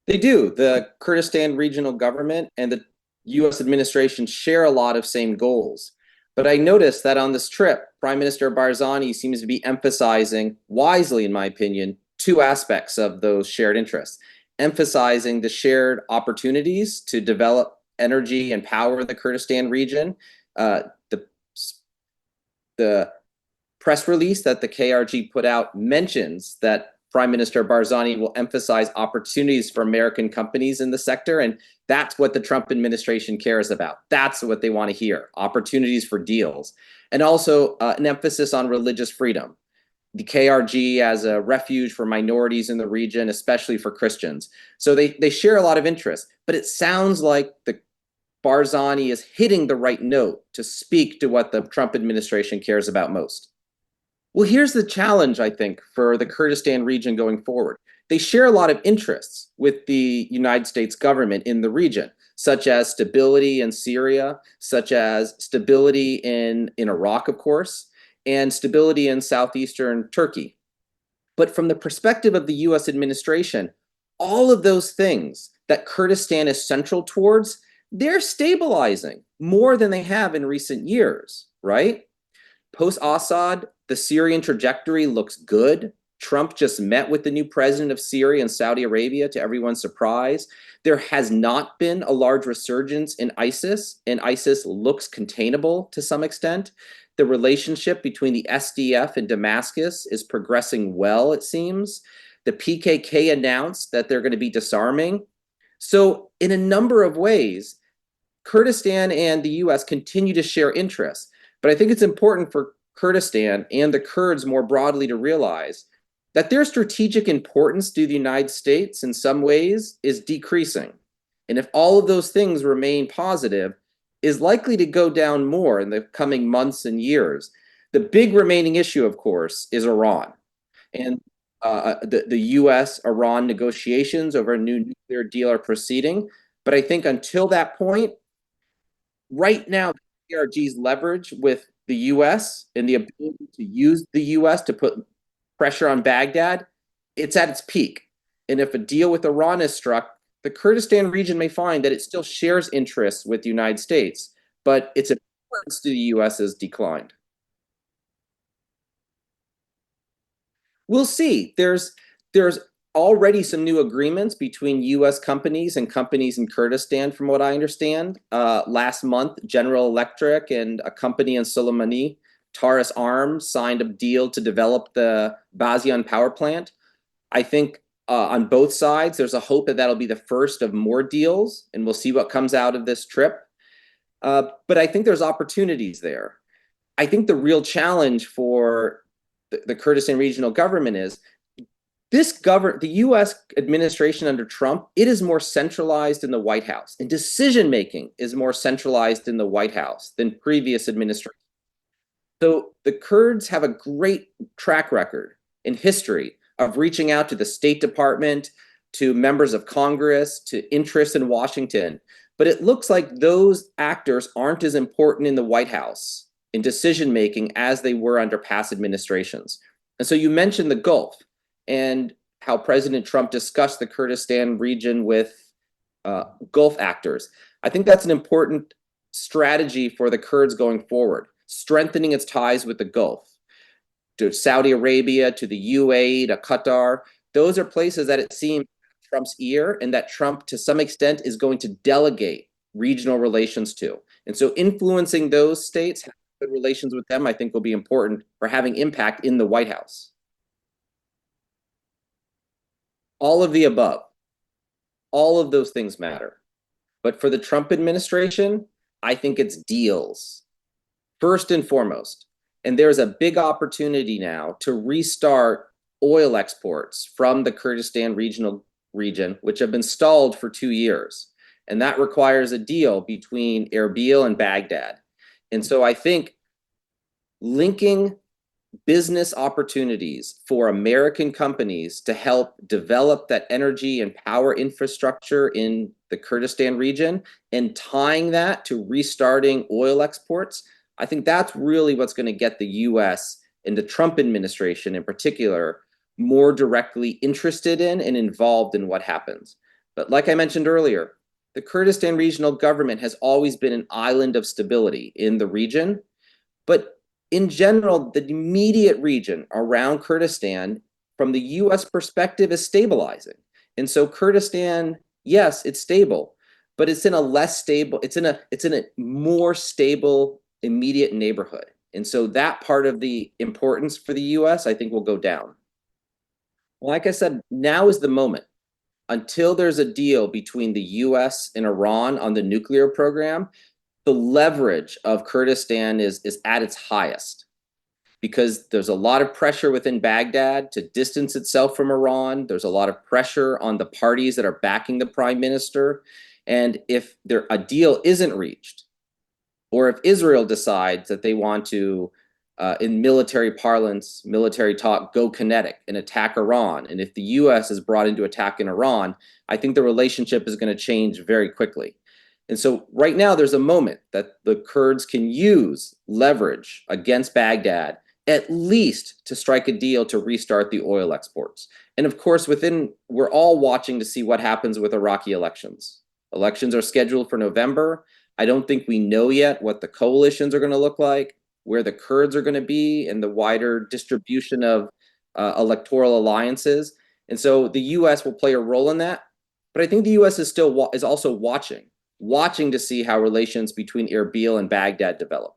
They do. The Kurdistan regional government and the US administration share a lot of same goals. But I noticed that on this trip, Prime Minister Barzani seems to be emphasizing, wisely in my opinion, two aspects of those shared interests, emphasizing the shared opportunities to develop energy and power in the Kurdistan region. The press release that the KRG put out mentions that Prime Minister Barzani will emphasize opportunities for American companies in the sector. And that's what the Trump administration cares about. That's what they want to hear, opportunities for deals. And also an emphasis on religious freedom. The KRG as a refuge for minorities in the region, especially for Christians. So they share a lot of interests, but it sounds like the Barzani is hitting the right note to speak to what the Trump administration cares about most. Well, here's the challenge, I think, for the Kurdistan region going forward. They share a lot of interests with the United States government in the region, such as stability in Syria, such as stability in Iraq, of course, and stability in southeastern Turkey. But from the perspective of the US administration, all of those things that Kurdistan is central towards, they're stabilizing more than they have in recent years, right? Post Assad, the Syrian trajectory looks good. Trump just met with the new president of Syria and Saudi Arabia, to everyone's surprise. There has not been a large resurgence in ISIS, and ISIS looks containable to some extent. The relationship between the SDF and Damascus is progressing well, it seems. The PKK announced that they're going to be disarming. So, in a number of ways, Kurdistan and the US continue to share interests. But I think it's important for Kurdistan and the Kurds more broadly to realize that their strategic importance to the United States in some ways is decreasing. And if all of those things remain positive, is likely to go down more in the coming months and years. The big remaining issue, of course, is Iran. And the US Iran negotiations over a new nuclear deal are proceeding. But I think until that point, right now, the KRG's leverage with the US and the ability to use the US to put pressure on Baghdad, it's at its peak. And if a deal with Iran is struck, the Kurdistan region may find that it still shares interests with the United States, but its importance to the US has declined. We'll see. There's already some new agreements between U.S. companies and companies in Kurdistan, from what I understand. Last month, General Electric and a company in Soleimani, Taurus Arms, signed a deal to develop the Bazian power plant. I think on both sides, there's a hope that that'll be the first of more deals, and we'll see what comes out of this trip. But I think there's opportunities there. I think the real challenge for the Kurdistan regional government is the US administration under Trump, it is more centralized in the White House, and decision making is more centralized in the White House than previous administrations. So the Kurds have a great track record in history of reaching out to the State Department, to members of Congress, to interests in Washington. But it looks like those actors aren't as important in the White House in decision making as they were under past administrations. And so you mentioned the Gulf and how President Trump discussed the Kurdistan region with Gulf actors. I think that's an important strategy for the Kurds going forward, strengthening its ties with the Gulf, to Saudi Arabia, to the UAE, to Qatar. Those are places that it seems Trump's ear, and that Trump, to some extent, is going to delegate regional relations to. And so influencing those states, having good relations with them, I think will be important for having impact in the White House. All of the above. All of those things matter. But for the Trump administration, I think it's deals, first and foremost. And there's a big opportunity now to restart oil exports from the Kurdistan region, which have been stalled for 2 years. And that requires a deal between Erbil and Baghdad. And so I think linking business opportunities for American companies to help develop that energy and power infrastructure in the Kurdistan region and tying that to restarting oil exports, I think that's really what's going to get the US and the Trump administration in particular more directly interested in and involved in what happens. But like I mentioned earlier, the Kurdistan Regional Government has always been an island of stability in the region. But in general, the immediate region around Kurdistan, from the US perspective, is stabilizing. And so Kurdistan, yes, it's stable, but it's in a less stable, it's in a more stable immediate neighborhood. And so that part of the importance for the US, I think, will go down. Like I said, now is the moment. Until there's a deal between the US and Iran on the nuclear program, the leverage of Kurdistan is at its highest because there's a lot of pressure within Baghdad to distance itself from Iran. There's a lot of pressure on the parties that are backing the prime minister. And if a deal isn't reached, or if Israel decides that they want to, in military parlance, military talk, go kinetic and attack Iran, and if the US is brought into attack in Iran, I think the relationship is going to change very quickly. And so right now there's a moment that the Kurds can use leverage against Baghdad, at least to strike a deal to restart the oil exports. And of course, we're all watching to see what happens with Iraqi elections. Elections are scheduled for November. I don't think we know yet what the coalitions are going to look like, where the Kurds are going to be, and the wider distribution of electoral alliances. And so the U.S. will play a role in that. But I think the U.S. is also watching to see how relations between Erbil and Baghdad develop.